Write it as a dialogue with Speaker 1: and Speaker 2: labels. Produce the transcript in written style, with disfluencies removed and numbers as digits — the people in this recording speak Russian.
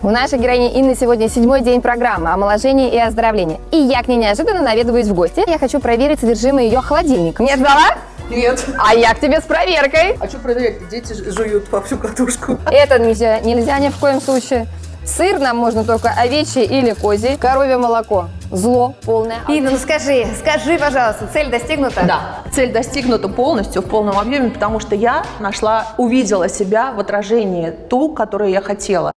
Speaker 1: У нашей героини Инны сегодня 7-й день программы омоложения и оздоровления. И я к ней неожиданно наведываюсь в гости. Я хочу проверить содержимое ее холодильника. Не ждала?
Speaker 2: Нет.
Speaker 1: А я к тебе с проверкой.
Speaker 2: А что проверять? Дети жуют во всю катушку.
Speaker 1: Это нельзя ни в коем случае. Сыр нам можно только овечий или козий. Коровье молоко. Зло полное. Инна, ну скажи, пожалуйста, цель достигнута?
Speaker 2: Да, цель достигнута полностью, в полном объеме, потому что я увидела себя в отражении ту, которую я хотела.